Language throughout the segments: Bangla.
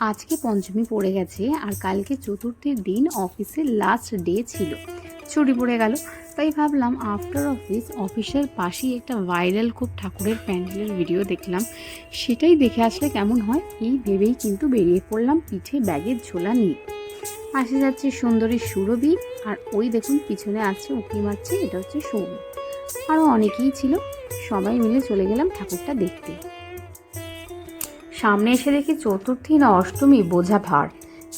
আজকে পঞ্চমী পড়ে গেছে আর কালকে চতুর্থীর দিন অফিসের লাস্ট ডে ছিল, ছুটি পড়ে গেল। তাই ভাবলাম আফটার অফিসের পাশেই একটা ভাইরাল খুব ঠাকুরের প্যান্ডেলের ভিডিও দেখলাম, সেটাই দেখে আসলে কেমন হয় এই ভেবেই কিন্তু বেরিয়ে পড়লাম পিঠে ব্যাগের ঝোলা নিয়ে। আসে যাচ্ছে সুন্দরী সুরভি, আর ওই দেখুন পিছনে আছে উঁকি মারছে, এটা হচ্ছে সৌমি। আরও অনেকেই ছিল, সবাই মিলে চলে গেলাম ঠাকুরটা দেখতে। সামনে এসে দেখি চতুর্থী না অষ্টমী বোঝা ভার,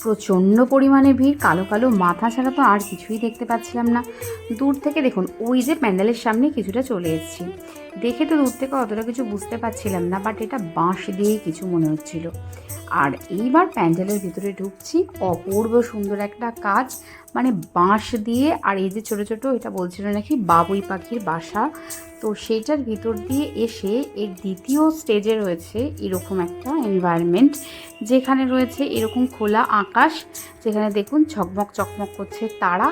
প্রচণ্ড পরিমাণে ভিড়, কালো কালো মাথা ছাড়া তো আর কিছুই দেখতে পাচ্ছিলাম না। দূর থেকে দেখুন ওই যে প্যান্ডেলের সামনে কিছুটা চলে এসেছি, দেখে তো দূর থেকে অতটা কিছু বুঝতে পারছিলাম না, বাট এটা বাঁশ দিয়েই কিছু মনে হচ্ছিল। আর এইবার প্যান্ডেলের ভিতরে ঢুকছি, অপূর্ব সুন্দর একটা কাজ, মানে বাঁশ দিয়ে, আর এই যে ছোটো ছোটো এটা বলছিল নাকি বাবুই পাখির বাসা, তো সেইটার ভিতর দিয়ে এসে এর দ্বিতীয় স্টেজে রয়েছে এরকম একটা এনভায়রনমেন্ট, যেখানে রয়েছে এরকম খোলা আকাশ, যেখানে দেখুন ঝকমক চকমক করছে তারা,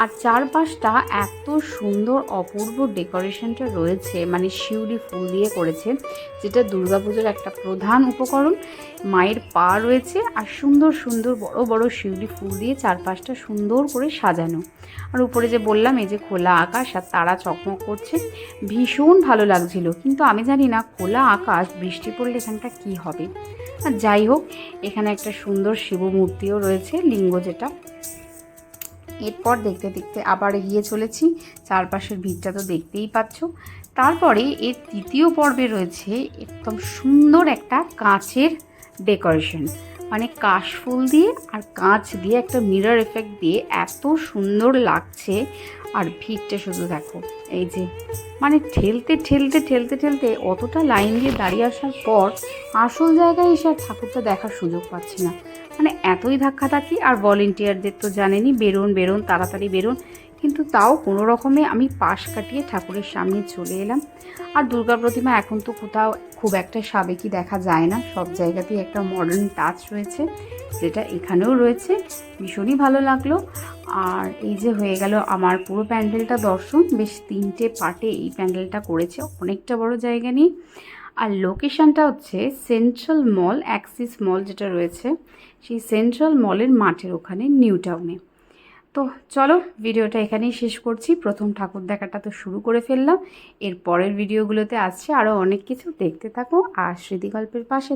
আর চারপাশটা এত সুন্দর অপূর্ব ডেকোরেশনটা রয়েছে, মানে শিউলি ফুল দিয়ে করেছে, যেটা দুর্গাপুজোর একটা প্রধান উপকরণ। মায়ের পা রয়েছে আর সুন্দর সুন্দর বড় বড় শিউলি ফুল দিয়ে চারপাশটা সুন্দর করে সাজানো, আর উপরে যে বললাম এই যে খোলা আকাশ আর তারা চকমক করছে, ভীষণ ভালো লাগছিল। কিন্তু আমি জানি না খোলা আকাশ বৃষ্টি পড়লে এখানটা কী হবে। আর যাই হোক, এখানে একটা সুন্দর শিব মূর্তিও রয়েছে, লিঙ্গ যেটা। এরপর দেখতে দেখতে আবার এগিয়ে চলেছি, চারপাশের ভিড়টা তো দেখতেই পাচ্ছ। তারপরে এর তৃতীয় পর্বে রয়েছে একদম সুন্দর একটা কাঁচের ডেকোরেশন, মানে কাশফুল দিয়ে আর কাঁচ দিয়ে একটা মিরর এফেক্ট দিয়ে এত সুন্দর লাগছে। আর ভিড়টা শুধু দেখো, এই যে মানে ঠেলতে ঠেলতে ঠেলতে ঠেলতে অতটা লাইন দিয়ে দাঁড়িয়ে আসার পর আসল জায়গায় এসে আর ঠাকুরটা দেখার সুযোগ পাচ্ছি না, মানে এতই ধাক্কাধাক্কি। আর ভলেন্টিয়ারদের তো জানেনই, বেরোন বেরোন তাড়াতাড়ি বেরোন, কিন্তু তাও কোনো রকমে আমি পাশ কাটিয়ে ঠাকুরের সামনে চলে এলাম। আর দুর্গা প্রতিমা এখন তো কোথাও খুব একটা সাবেকি দেখা যায় না, সব জায়গাতেই একটা মডার্ন টাচ রয়েছে, যেটা এখানেও রয়েছে, ভীষণই ভালো লাগলো। আর এই যে হয়ে গেল আমার পুরো প্যান্ডেলটা দর্শন, বেশ 3টে পার্টে এই প্যান্ডেলটা করেছে, অনেকটা বড় জায়গা নিয়ে। আর লোকেশানটা হচ্ছে সেন্ট্রাল মল, অ্যাক্সিস মল যেটা রয়েছে সেই সেন্ট্রাল মলের মাঠের ওখানে, নিউ টাউনে। তো চলো ভিডিওটা এখানেই শেষ করছি, প্রথম ঠাকুর দেখাটা তো শুরু করে ফেললাম, এর পরের ভিডিওগুলোতে আসছে আরও অনেক কিছু, দেখতে থাকো আর স্মৃতিগল্পের পাশে থাকো।